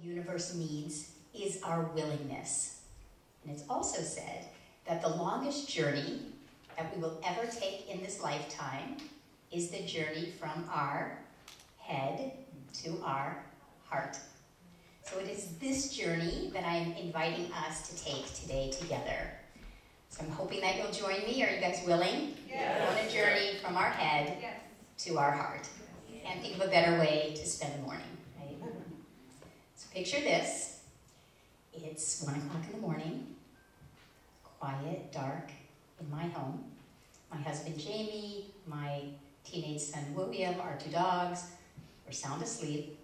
the universe needs is our willingness. And it's also said that the longest journey that we will ever take in this lifetime is the journey from our head to our heart. So it is this journey that I'm inviting us to take today together. So I'm hoping that you'll join me. Are you guys willing? Yes. On a journey from our head to our heart. Can't think of a better way to spend the morning, right? So picture this. It's 1 o'clock in the morning, quiet, dark, in my home. My husband Jamie, my teenage son William, our 2 dogs, are sound asleep,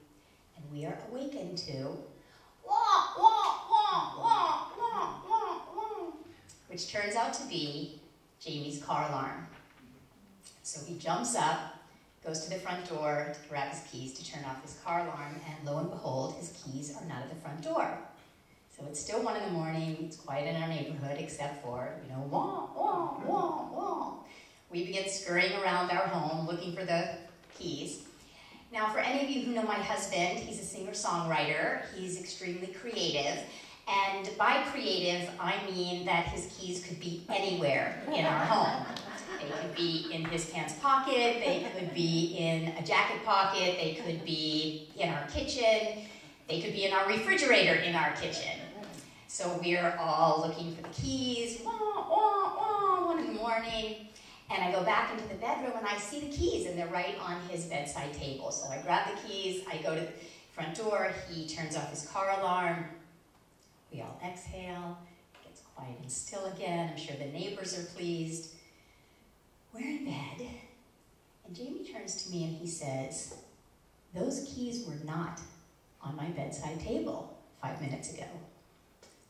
and we are awakened to wah, wah, wah, wah, wah, wah, wah, which turns out to be Jamie's car alarm. So he jumps up, goes to the front door to grab his keys to turn off his car alarm, and lo and behold, his keys are not at the front door. So it's still 1 in the morning, it's quiet in our neighborhood, except for, wah, wah, wah, wah. We begin scurrying around our home looking for the keys. Now, for any of you who know my husband, he's a singer-songwriter, he's extremely creative, and by creative, I mean that his keys could be anywhere in our home. They could be in his pants pocket, they could be in a jacket pocket, they could be in our kitchen, they could be in our refrigerator in our kitchen. So we're all looking for the keys, wah, wah, wah, 1 in the morning. And I go back into the bedroom and I see the keys and they're right on his bedside table. So I grab the keys, I go to the front door, he turns off his car alarm. We all exhale, it gets quiet and still again. I'm sure the neighbors are pleased. We're in bed, and Jamie turns to me and he says, "Those keys were not on my bedside table 5 minutes ago."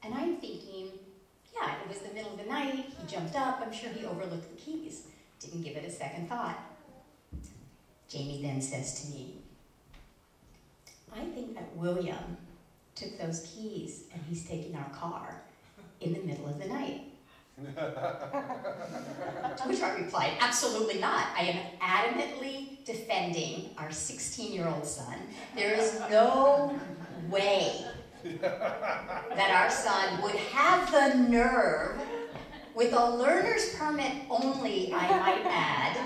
And I'm thinking, yeah, it was the middle of the night, he jumped up, I'm sure he overlooked the keys. Didn't give it a second thought. Jamie then says to me, "I think that William took those keys and he's taking our car in the middle of the night." To which I replied, "Absolutely not. I am adamantly defending our 16-year-old son. There is no way that our son would have the nerve, with a learner's permit only, I might add,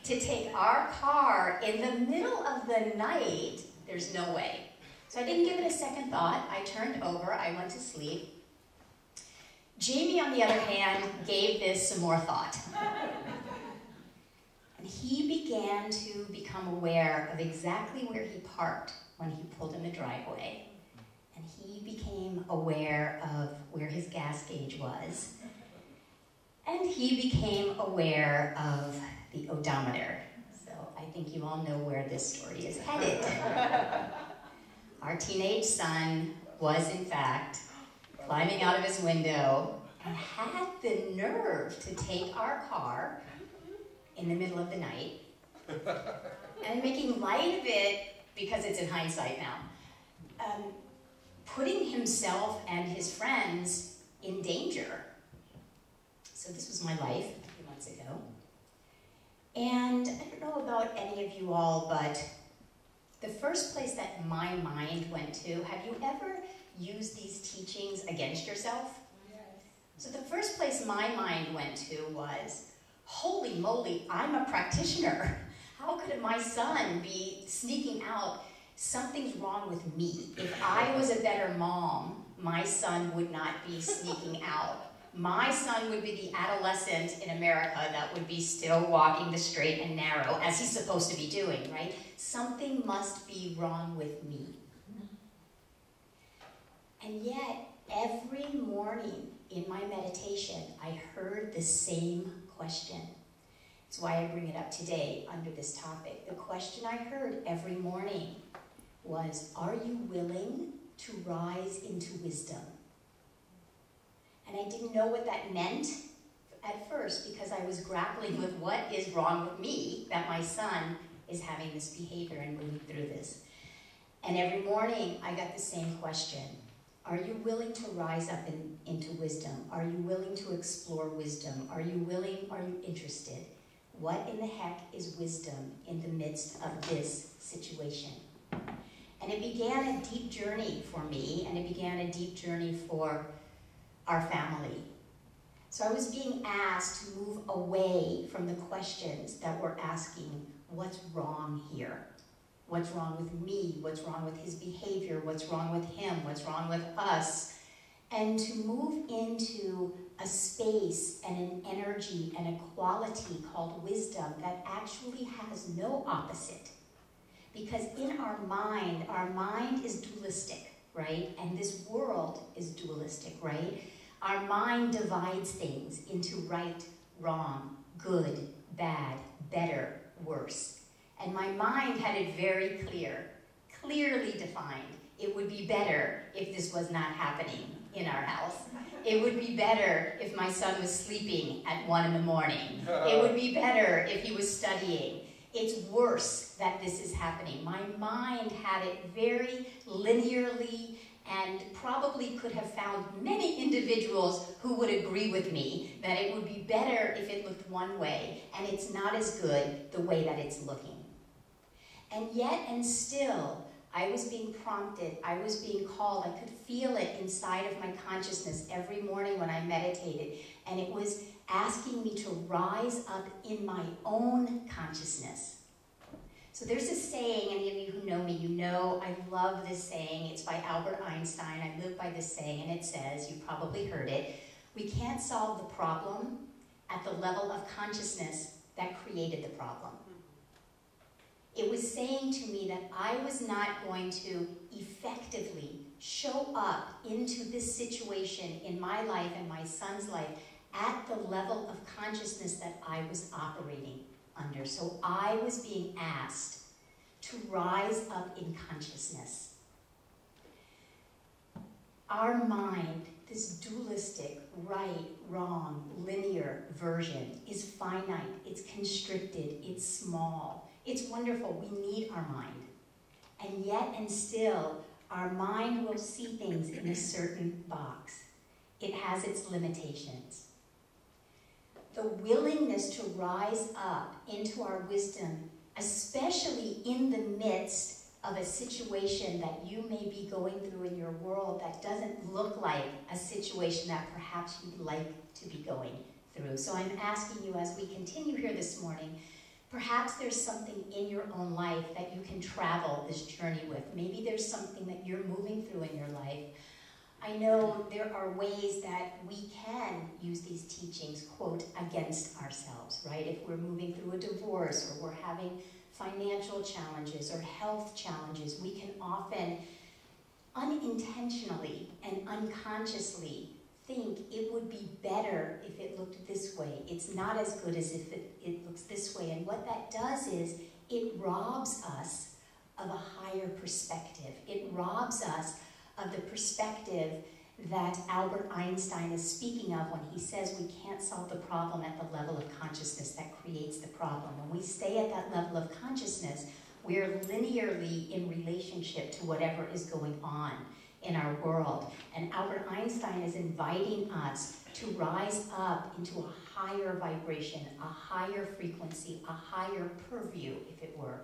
to take our car in the middle of the night. There's no way." So I didn't give it a second thought. I turned over, I went to sleep. Jamie, on the other hand, gave this some more thought. And he began to become aware of exactly where he parked when he pulled in the driveway. And he became aware of where his gas gauge was. And he became aware of the odometer. So I think you all know where this story is headed. Our teenage son was, in fact, climbing out of his window and had the nerve to take our car in the middle of the night and making light of it, because it's in hindsight now, putting himself and his friends in danger. So this was my life a few months ago. And I don't know about any of you all, but the first place that my mind went to, have you ever used these teachings against yourself? Yes. So the first place my mind went to was, holy moly, I'm a practitioner. How could my son be sneaking out? Something's wrong with me. If I was a better mom, my son would not be sneaking out. My son would be the adolescent in America that would be still walking the straight and narrow, as he's supposed to be doing, right? Something must be wrong with me. And yet, every morning in my meditation, I heard the same question. That's why I bring it up today under this topic. The question I heard every morning was, are you willing to rise into wisdom? And I didn't know what that meant at first, because I was grappling with what is wrong with me that my son is having this behavior and moving through this. And every morning I got the same question. Are you willing to rise up into wisdom? Are you willing to explore wisdom? Are you willing? Are you interested? What in the heck is wisdom in the midst of this situation? And it began a deep journey for me, and it began a deep journey for our family. So I was being asked to move away from the questions that were asking, what's wrong here? What's wrong with me? What's wrong with his behavior? What's wrong with him? What's wrong with us? And to move into a space and an energy and a quality called wisdom that actually has no opposite. Because in our mind is dualistic, right? And this world is dualistic, right? Our mind divides things into right, wrong, good, bad, better, worse. And my mind had it very clearly defined. It would be better if this was not happening in our house. It would be better if my son was sleeping at 1 in the morning. It would be better if he was studying. It's worse that this is happening. My mind had it very linearly, and probably could have found many individuals who would agree with me that it would be better if it looked one way, and it's not as good the way that it's looking. And yet and still, I was being prompted, I was being called, I could feel it inside of my consciousness every morning when I meditated, and it was asking me to rise up in my own consciousness. So there's a saying, any of you who know me, you know I love this saying. It's by Albert Einstein. I live by this saying, and it says, you probably heard it, we can't solve the problem at the level of consciousness that created the problem. It was saying to me that I was not going to effectively show up into this situation in my life and my son's life at the level of consciousness that I was operating under. So I was being asked to rise up in consciousness. Our mind, this dualistic, right, wrong, linear version, is finite, it's constricted, it's small. It's wonderful, we need our mind. And yet and still, our mind will see things in a certain box. It has its limitations. The willingness to rise up into our wisdom, especially in the midst of a situation that you may be going through in your world that doesn't look like a situation that perhaps you'd like to be going through. So I'm asking you as we continue here this morning, perhaps there's something in your own life that you can travel this journey with. Maybe there's something that you're moving through in your life. I know there are ways that we can use these teachings, quote, against ourselves, right? If we're moving through a divorce or we're having financial challenges or health challenges, we can often unintentionally and unconsciously think it would be better if it looked this way. It's not as good as if it looks this way. And what that does is it robs us of a higher perspective. It robs us of the perspective that Albert Einstein is speaking of when he says we can't solve the problem at the level of consciousness that creates the problem. When we stay at that level of consciousness, we're linearly in relationship to whatever is going on in our world. And Albert Einstein is inviting us to rise up into a higher vibration, a higher frequency, a higher purview, if it were.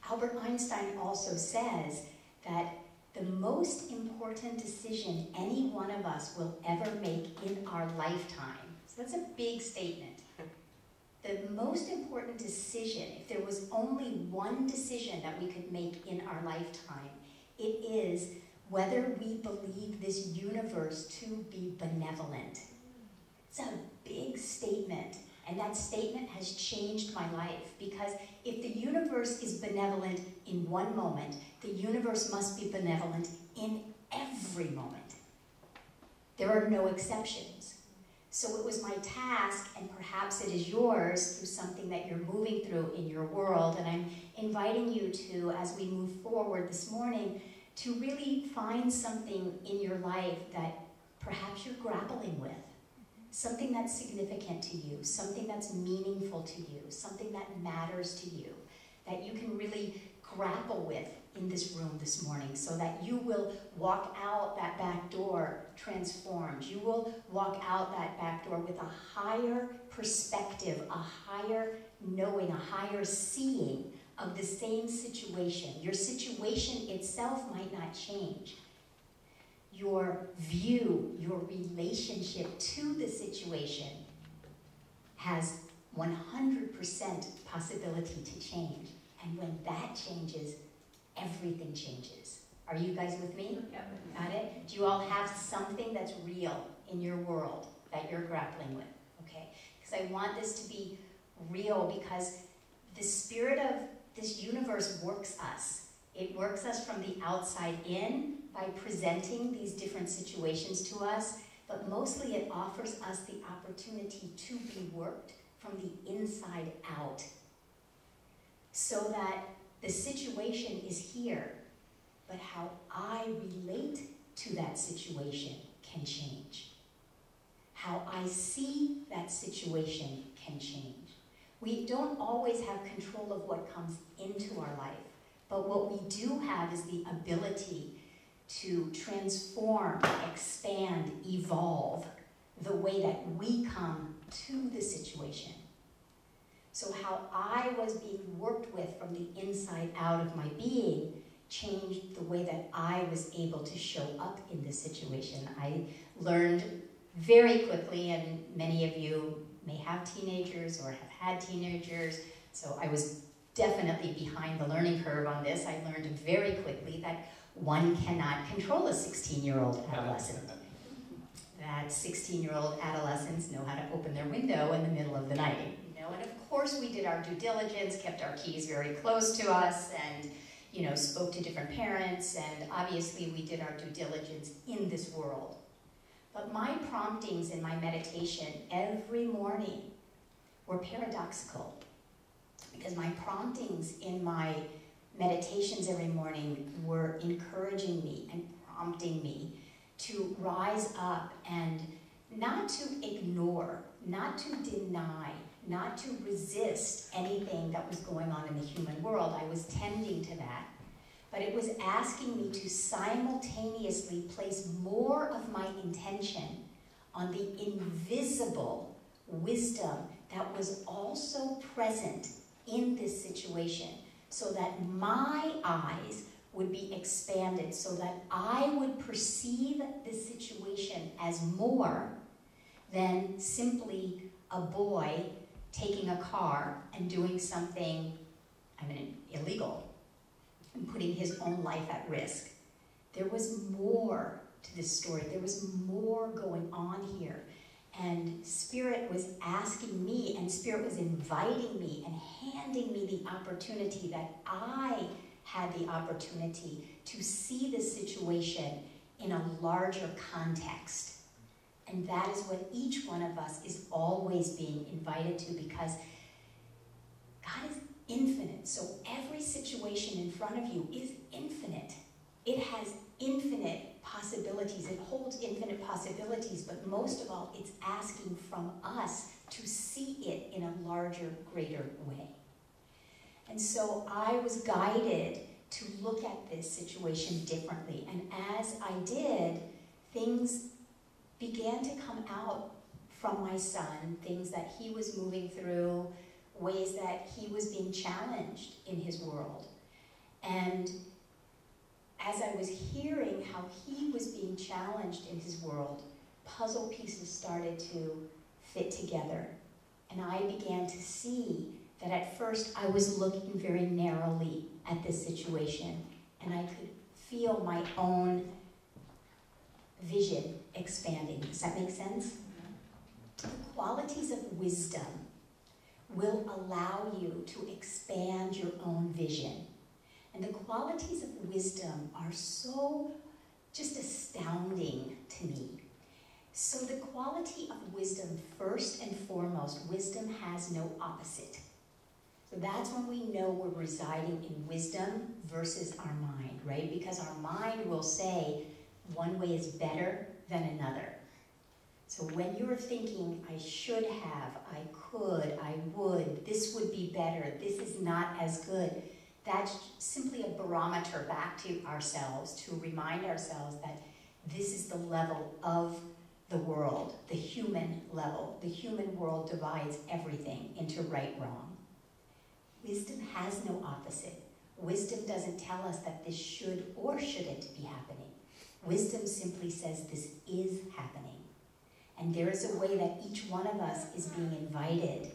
Albert Einstein also says that the most important decision any one of us will ever make in our lifetime, so that's a big statement. The most important decision, if there was only one decision that we could make in our lifetime, it is whether we believe this universe to be benevolent. It's a big statement, and that statement has changed my life, because if the universe is benevolent in one moment, the universe must be benevolent in every moment. There are no exceptions. So it was my task, and perhaps it is yours through something that you're moving through in your world, and I'm inviting you to, as we move forward this morning, to really find something in your life that perhaps you're grappling with. Something that's significant to you, something that's meaningful to you, something that matters to you, that you can really grapple with in this room this morning, so that you will walk out that back door transformed. You will walk out that back door with a higher perspective, a higher knowing, a higher seeing of the same situation. Your situation itself might not change. Your view, your relationship to the situation has 100% possibility to change. And when that changes, everything changes. Are you guys with me? Yep. Got it? Do you all have something that's real in your world that you're grappling with? Okay? Because I want this to be real, because the spirit of this universe works us. It works us from the outside in by presenting these different situations to us, but mostly it offers us the opportunity to be worked from the inside out, so that the situation is here, but how I relate to that situation can change. How I see that situation can change. We don't always have control of what comes into our life, but what we do have is the ability to transform, expand, evolve the way that we come to the situation. So how I was being worked with from the inside out of my being changed the way that I was able to show up in this situation. I learned very quickly, and many of you may have teenagers or have had teenagers, so I was definitely behind the learning curve on this. I learned very quickly that one cannot control a 16-year-old adolescent. That 16-year-old adolescents know how to open their window in the middle of the night. And of course we did our due diligence, kept our keys very close to us, and spoke to different parents, and obviously we did our due diligence in this world. But my promptings in my meditation every morning were paradoxical, because my promptings in my meditations every morning were encouraging me and prompting me to rise up and not to ignore, not to deny, not to resist anything that was going on in the human world. I was tending to that. But it was asking me to simultaneously place more of my intention on the invisible wisdom that was also present in this situation, so that my eyes would be expanded, so that I would perceive this situation as more than simply a boy taking a car and doing something, illegal, and putting his own life at risk. There was more to this story. There was more going on here. And Spirit was asking me, and Spirit was inviting me and handing me the opportunity that I had the opportunity to see this situation in a larger context. And that is what each one of us is always being invited to, because God is infinite. So every situation in front of you is infinite. It has infinite possibilities. It holds infinite possibilities, but most of all, it's asking from us to see it in a larger, greater way. And so I was guided to look at this situation differently. And as I did, things began to come out from my son, things that he was moving through, ways that he was being challenged in his world. And as I was hearing how he was being challenged in his world, puzzle pieces started to fit together. And I began to see that at first I was looking very narrowly at this situation, and I could feel my own vision expanding. Does that make sense? The qualities of wisdom will allow you to expand your own vision. And the qualities of wisdom are so just astounding to me. So the quality of wisdom, first and foremost, wisdom has no opposite. So that's when we know we're residing in wisdom versus our mind, right? Because our mind will say one way is better than another. So when you're thinking, I should have, I could, I would, this would be better, this is not as good, that's simply a barometer back to ourselves to remind ourselves that this is the level of the world, the human level. The human world divides everything into right, wrong. Wisdom has no opposite. Wisdom doesn't tell us that this should or shouldn't be happening. Wisdom simply says this is happening. And there is a way that each one of us is being invited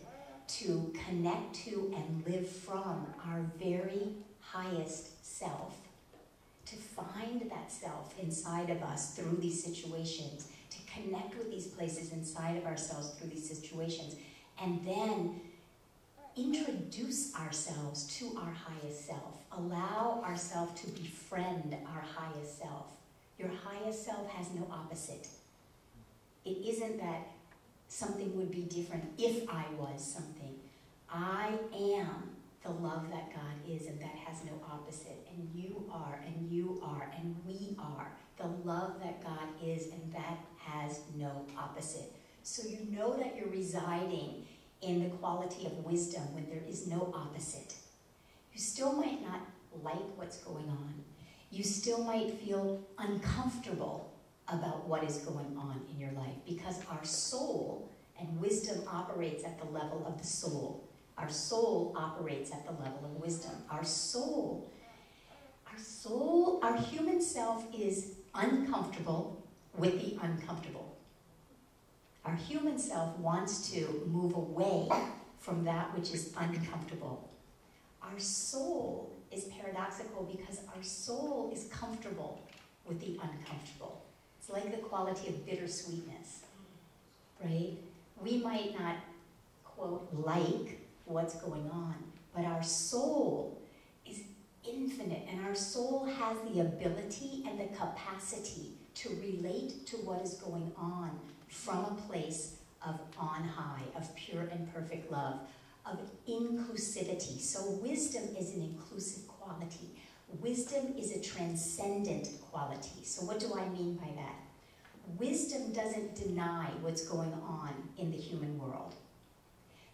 to connect to and live from our very highest self, to find that self inside of us through these situations, to connect with these places inside of ourselves through these situations, and then introduce ourselves to our highest self. Allow ourselves to befriend our highest self. Your highest self has no opposite. It isn't that something would be different if I was something. I am the love that God is, and that has no opposite. And you are, and we are the love that God is, and that has no opposite. So you know that you're residing in the quality of wisdom when there is no opposite. You still might not like what's going on. You still might feel uncomfortable about what is going on in your life, because our soul and wisdom operates at the level of the soul. Our soul operates at the level of wisdom. Our human self is uncomfortable with the uncomfortable. Our human self wants to move away from that which is uncomfortable. Our soul is paradoxical because our soul is comfortable with the uncomfortable. It's like the quality of bittersweetness, right? We might not, quote, like what's going on, but our soul is infinite, and our soul has the ability and the capacity to relate to what is going on from a place of on high, of pure and perfect love, of inclusivity. So wisdom is an inclusive quality. Wisdom is a transcendent quality. So what do I mean by that? Wisdom doesn't deny what's going on in the human world.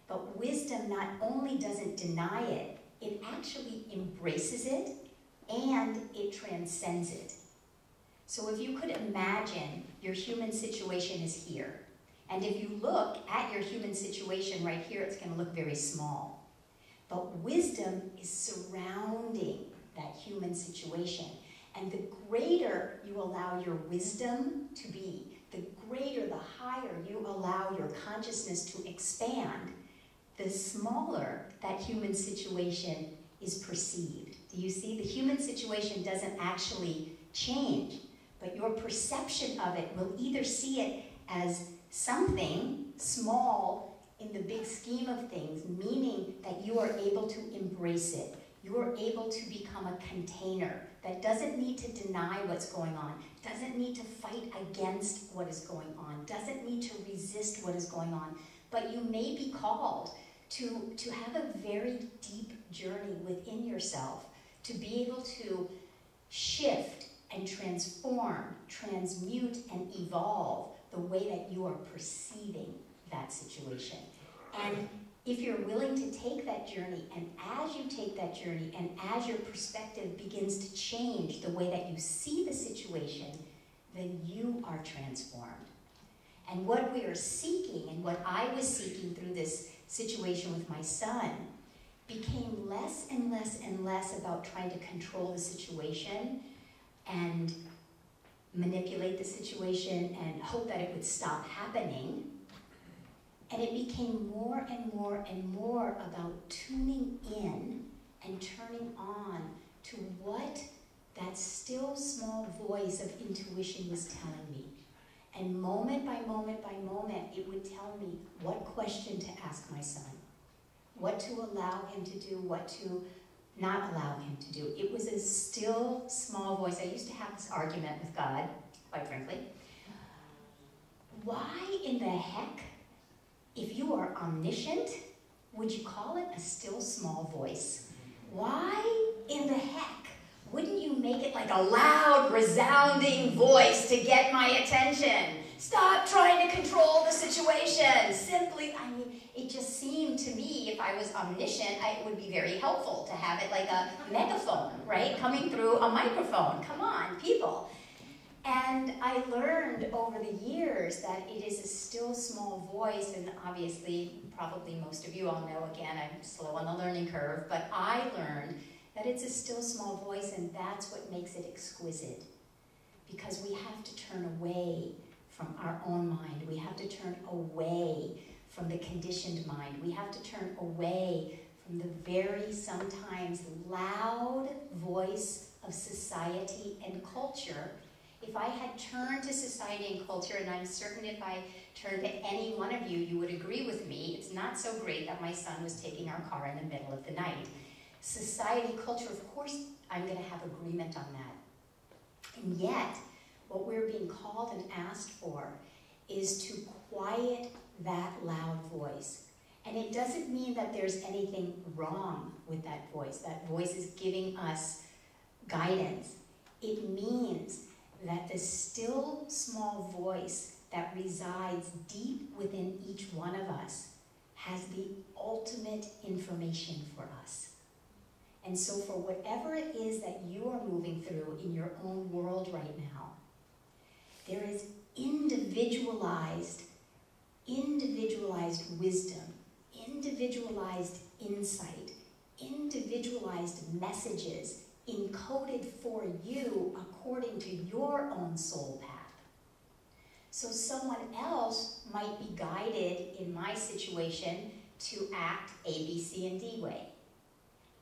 But wisdom not only doesn't deny it, it actually embraces it and it transcends it. So if you could imagine your human situation is here, and if you look at your human situation right here, it's going to look very small. But wisdom is surrounding that human situation. And the greater you allow your wisdom to be, the greater, the higher you allow your consciousness to expand, the smaller that human situation is perceived. Do you see? The human situation doesn't actually change, but your perception of it will either see it as something small in the big scheme of things, meaning that you are able to embrace it. You are able to become a container that doesn't need to deny what's going on, doesn't need to fight against what is going on, doesn't need to resist what is going on, but you may be called to have a very deep journey within yourself, to be able to shift and transform, transmute, and evolve the way that you are perceiving that situation. And if you're willing to take that journey, and as you take that journey, and as your perspective begins to change the way that you see the situation, then you are transformed. And what we are seeking, and what I was seeking through this situation with my son, became less and less and less about trying to control the situation and manipulate the situation and hope that it would stop happening. And it became more and more and more about tuning in and turning on to what that still small voice of intuition was telling me. And moment by moment by moment, it would tell me what question to ask my son, what to allow him to do, what to not allow him to do. It was a still small voice. I used to have this argument with God, quite frankly. Why in the heck, if you are omniscient, would you call it a still small voice? Why in the heck wouldn't you make it like a loud, resounding voice to get my attention? Stop trying to control the situation. Simply, it just seemed to me, if I was omniscient, it would be very helpful to have it like a megaphone, right? Coming through a microphone. Come on, people. And I learned over the years that it is a still small voice, and obviously, probably most of you all know, again, I'm slow on the learning curve, but I learned that it's a still small voice, and that's what makes it exquisite. Because we have to turn away from our own mind. We have to turn away from the conditioned mind. We have to turn away from the very sometimes loud voice of society and culture. If I had turned to society and culture, and I'm certain if I turned to any one of you, you would agree with me, it's not so great that my son was taking our car in the middle of the night. Society, culture, of course, I'm going to have agreement on that. And yet, what we're being called and asked for is to quiet that loud voice. And it doesn't mean that there's anything wrong with that voice. That voice is giving us guidance. It means that the still small voice that resides deep within each one of us has the ultimate information for us. And so for whatever it is that you are moving through in your own world right now, there is individualized wisdom, individualized insight, individualized messages encoded for you according to your own soul path. So someone else might be guided in my situation to act A, B, C, and D way.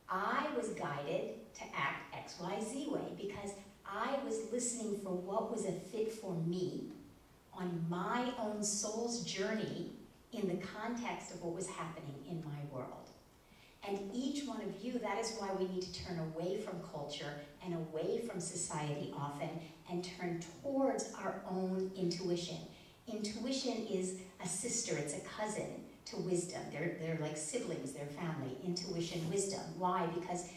I was guided to act X, Y, Z way because I was listening for what was a fit for me on my own soul's journey in the context of what was happening in my world. And each one of you, that is why we need to turn away from culture and away from society often and turn towards our own intuition. Intuition is a sister, it's a cousin to wisdom. They're like siblings, they're family. Intuition, wisdom. Why? Because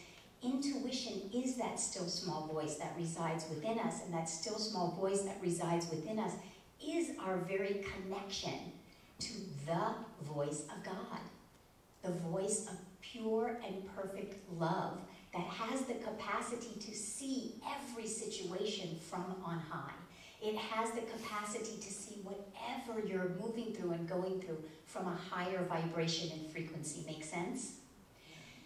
intuition is that still small voice that resides within us, and that still small voice that resides within us is our very connection to the voice of God, the voice of pure and perfect love that has the capacity to see every situation from on high. It has the capacity to see whatever you're moving through and going through from a higher vibration and frequency. Make sense?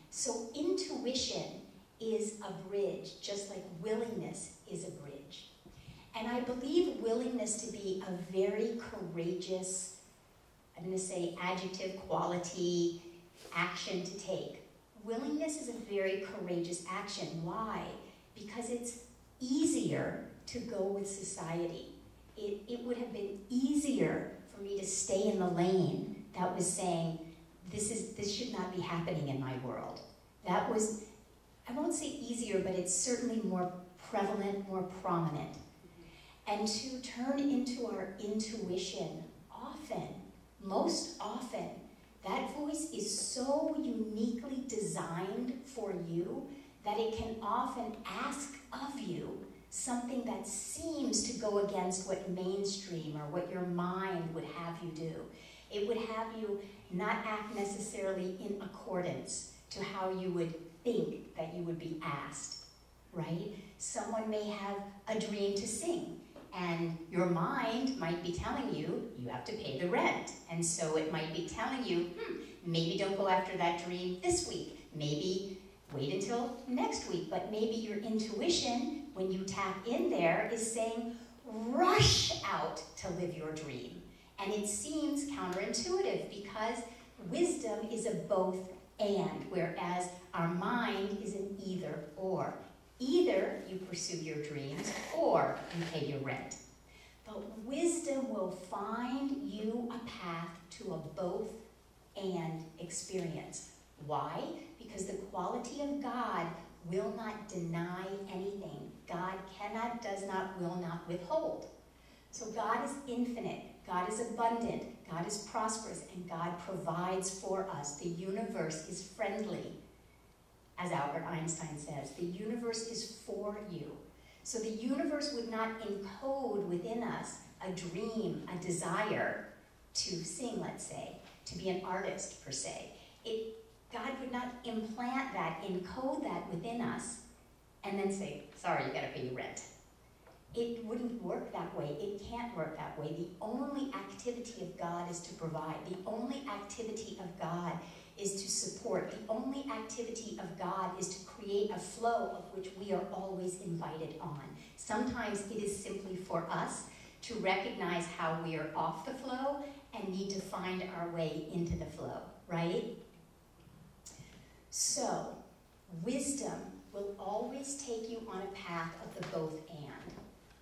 So intuition is a bridge, just like willingness is a bridge. And I believe willingness to be a very courageous, I'm going to say adjective, quality, action to take. Willingness is a very courageous action. Why? Because it's easier to go with society. It would have been easier for me to stay in the lane that was saying, this should not be happening in my world. That was, I won't say easier, but it's certainly more prevalent, more prominent. And to turn into our intuition often, most often, that voice is so uniquely designed for you that it can often ask of you something that seems to go against what mainstream or what your mind would have you do. It would have you not act necessarily in accordance to how you would think that you would be asked, right? Someone may have a dream to sing, and your mind might be telling you, you have to pay the rent. And so it might be telling you, maybe don't go after that dream this week. Maybe wait until next week. But maybe your intuition, when you tap in there, is saying, rush out to live your dream. And it seems counterintuitive because wisdom is a both and, whereas our mind is an either or. Either you pursue your dreams or you pay your rent. But wisdom will find you a path to a both and experience. Why? Because the quality of God will not deny anything. God cannot, does not, will not withhold. So God is infinite, God is abundant, God is prosperous, and God provides for us. The universe is friendly. As Albert Einstein says, the universe is for you. So the universe would not encode within us a dream, a desire to sing, let's say, to be an artist, per se. God would not implant that, encode that within us, and then say, sorry, you gotta pay your rent. It wouldn't work that way. It can't work that way. The only activity of God is to provide. The only activity of God is to support. The only activity of God is to create a flow of which we are always invited on. Sometimes it is simply for us to recognize how we are off the flow and need to find our way into the flow, right? So, wisdom will always take you on a path of the both and.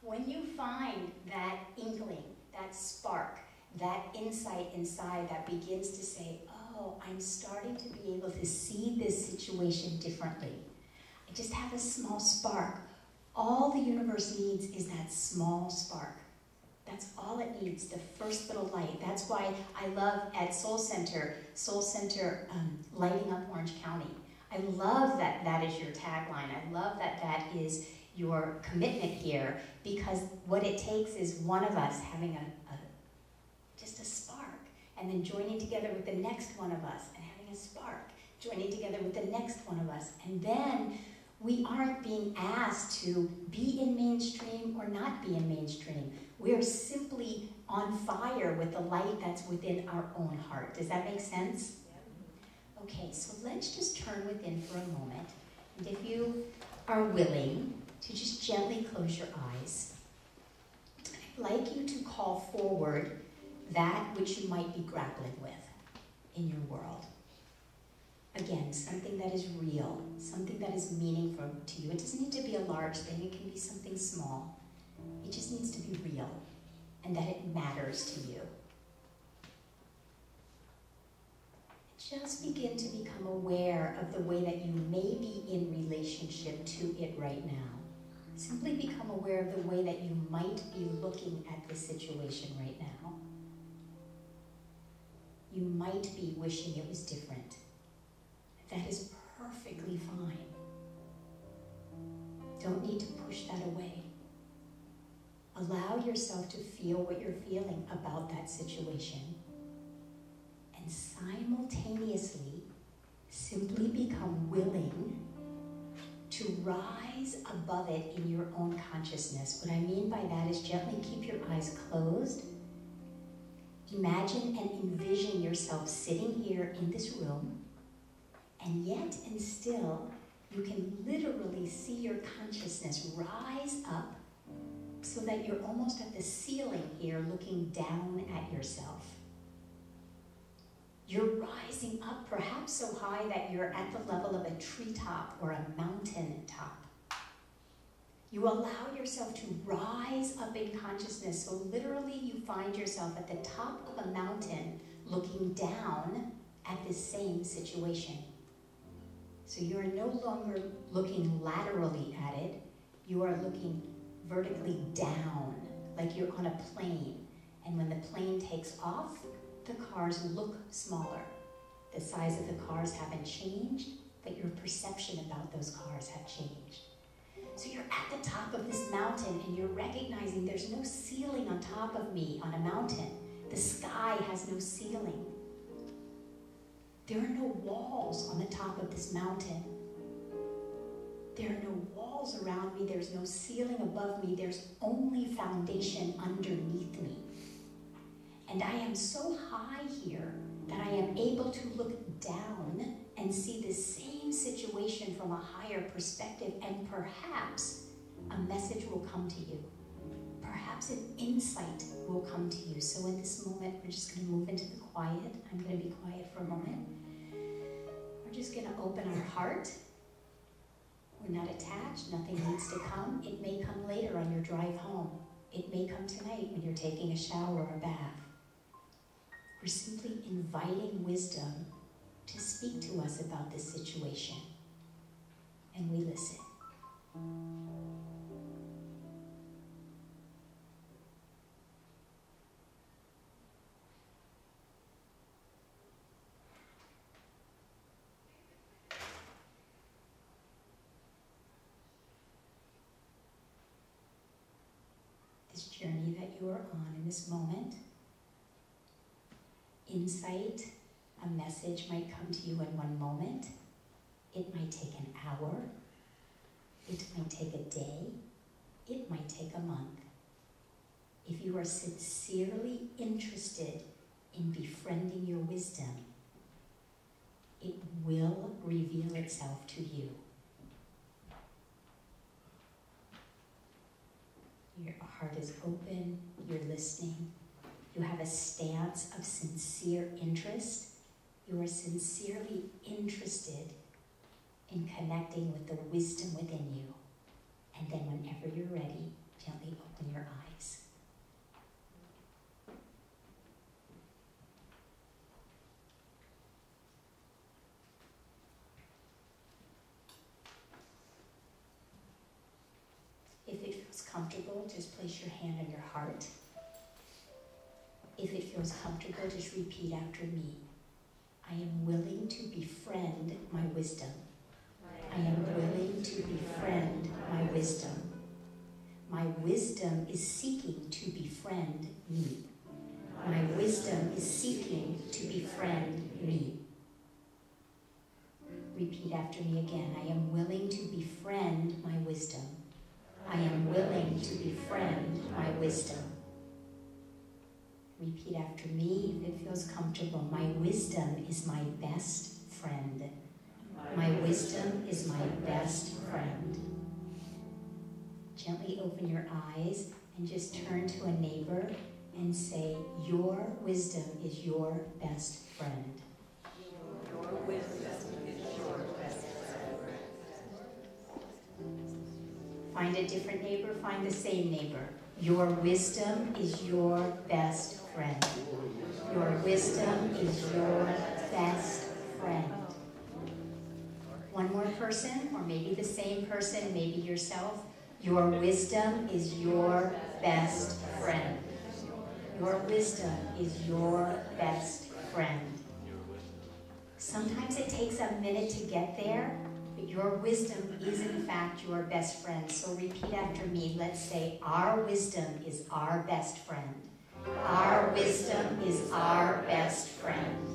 When you find that inkling, that spark, that insight inside that begins to say, oh, I'm starting to be able to see this situation differently. I just have a small spark. All the universe needs is that small spark. That's all it needs, the first little light. That's why I love at Soul Center lighting up Orange County. I love that that is your tagline. I love that that is your commitment here, because what it takes is one of us having just a spark, and then joining together with the next one of us and having a spark, joining together with the next one of us, and then we aren't being asked to be in mainstream or not be in mainstream. We are simply on fire with the light that's within our own heart. Does that make sense? Okay, so let's just turn within for a moment. And if you are willing to just gently close your eyes, I'd like you to call forward that which you might be grappling with in your world. Again, something that is real, something that is meaningful to you. It doesn't need to be a large thing, it can be something small. It just needs to be real, and that it matters to you. Just begin to become aware of the way that you may be in relationship to it right now. Simply become aware of the way that you might be looking at this situation right now. You might be wishing it was different. That is perfectly fine. Don't need to push that away. Allow yourself to feel what you're feeling about that situation. And simultaneously, simply become willing to rise above it in your own consciousness. What I mean by that is gently keep your eyes closed. Imagine and envision yourself sitting here in this room, and yet and still, you can literally see your consciousness rise up so that you're almost at the ceiling here looking down at yourself. You're rising up perhaps so high that you're at the level of a treetop or a mountain top. You allow yourself to rise up in consciousness, so literally you find yourself at the top of a mountain looking down at this same situation. So you are no longer looking laterally at it, you are looking vertically down, like you're on a plane. And when the plane takes off, the cars look smaller. The size of the cars haven't changed, but your perception about those cars have changed. So you're at the top of this mountain and you're recognizing there's no ceiling on top of me on a mountain. The sky has no ceiling. There are no walls on the top of this mountain. There are no walls around me. There's no ceiling above me. There's only foundation underneath me. And I am so high here that I am able to look down and see the same situation from a higher perspective, and perhaps a message will come to you. Perhaps an insight will come to you. So in this moment, we're just going to move into the quiet. I'm going to be quiet for a moment. We're just going to open our heart. We're not attached. Nothing needs to come. It may come later on your drive home. It may come tonight when you're taking a shower or a bath. We're simply inviting wisdom to speak to us about this situation. And we listen. This journey that you are on in this moment, insight, a message might come to you in one moment. It might take an hour. It might take a day. It might take a month. If you are sincerely interested in befriending your wisdom, it will reveal itself to you. Your heart is open, you're listening. You have a stance of sincere interest. You are sincerely interested in connecting with the wisdom within you. And then whenever you're ready, gently open your eyes. If it feels comfortable, just place your hand on your heart. If it feels comfortable, just repeat after me. I am willing to befriend my wisdom. I am willing to befriend my wisdom. My wisdom is seeking to befriend me. My wisdom is seeking to befriend me. Repeat after me again. I am willing to befriend my wisdom. I am willing to befriend my wisdom. Repeat after me if it feels comfortable. My wisdom is my best friend. My wisdom is my best friend. Gently open your eyes and just turn to a neighbor and say, your wisdom is your best friend. Your wisdom is your best friend. Find a different neighbor, find the same neighbor. Your wisdom is your best friend. Your wisdom is your best friend. One more person, or maybe the same person, maybe yourself. Your wisdom is your best friend. Your wisdom is your best friend. Sometimes it takes a minute to get there, but your wisdom is in fact your best friend. So repeat after me. Let's say, our wisdom is our best friend. Our wisdom is our best friend.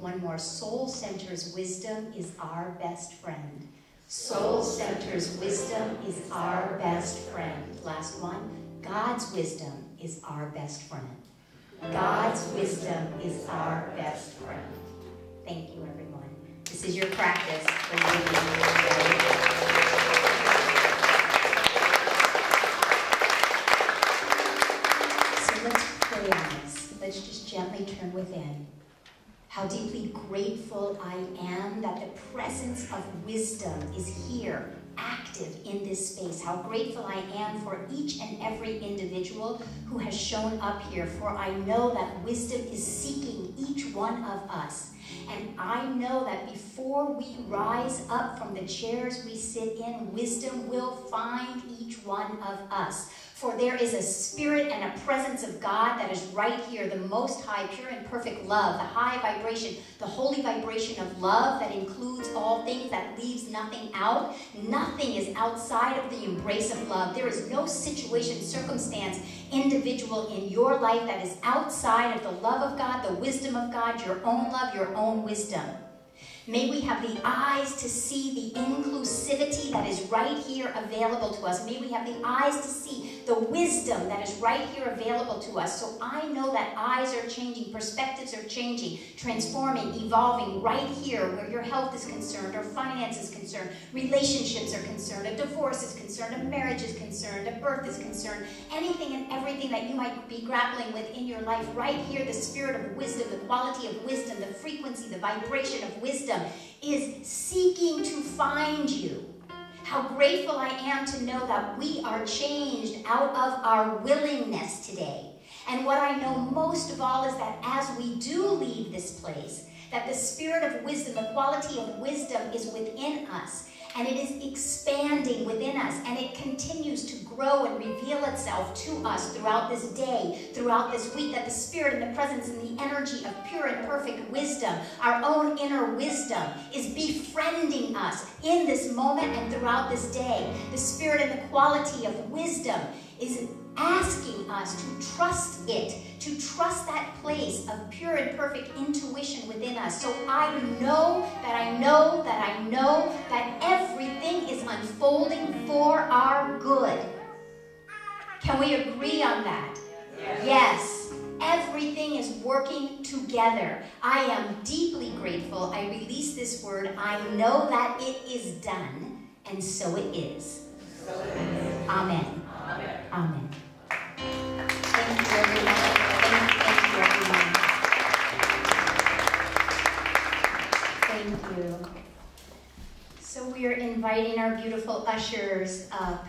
One more. Soul Center's wisdom is our best friend. Soul Center's wisdom is our best friend. Last one. God's wisdom is our best friend. God's wisdom is our best friend. Thank you, everyone. This is your practice for living. So let's pray on this. Let's just gently turn within. How deeply grateful I am that the presence of wisdom is here, active in this space. How grateful I am for each and every individual who has shown up here, for I know that wisdom is seeking each one of us. And I know that before we rise up from the chairs we sit in, wisdom will find each one of us. For there is a spirit and a presence of God that is right here, the most high, pure and perfect love, the high vibration, the holy vibration of love that includes all things, that leaves nothing out. Nothing is outside of the embrace of love. There is no situation, circumstance, individual in your life that is outside of the love of God, the wisdom of God, your own love, your own wisdom. May we have the eyes to see the inclusivity that is right here available to us. May we have the eyes to see the wisdom that is right here available to us. So I know that eyes are changing, perspectives are changing, transforming, evolving right here where your health is concerned, or finance is concerned, relationships are concerned, a divorce is concerned, a marriage is concerned, a birth is concerned, anything and everything that you might be grappling with in your life. Right here, the spirit of wisdom, the quality of wisdom, the frequency, the vibration of wisdom is seeking to find you. How grateful I am to know that we are changed out of our willingness today. And what I know most of all is that as we do leave this place, that the spirit of wisdom, the quality of wisdom is within us. And it is expanding within us, and it continues to grow and reveal itself to us throughout this day, throughout this week, that the spirit and the presence and the energy of pure and perfect wisdom, our own inner wisdom, is befriending us in this moment and throughout this day. The spirit and the quality of wisdom is asking us to trust it, to trust that place of pure and perfect intuition within us. So I know that I know that I know that everything is unfolding for our good. Can we agree on that? Yes. Everything is working together. I am deeply grateful. I release this word. I know that it is done, and so it is. Amen. Amen. Amen. Thank you, everyone. Thank you, everyone. Thank you. So we are inviting our beautiful ushers up.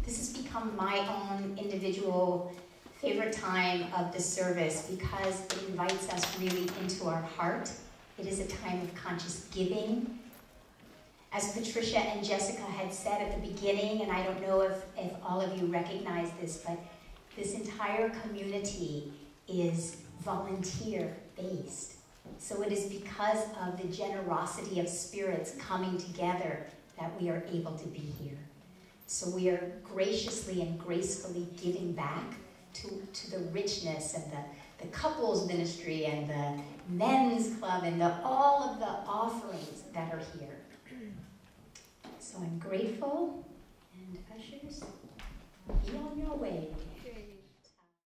This has become my own individual favorite time of the service because it invites us really into our heart. It is a time of conscious giving. As Patricia and Jessica had said at the beginning, and I don't know if all of you recognize this, but this entire community is volunteer-based. So it is because of the generosity of spirits coming together that we are able to be here. So we are graciously and gracefully giving back to the richness and the couples ministry and the men's club and all of the offerings that are here. So I'm grateful, and ushers.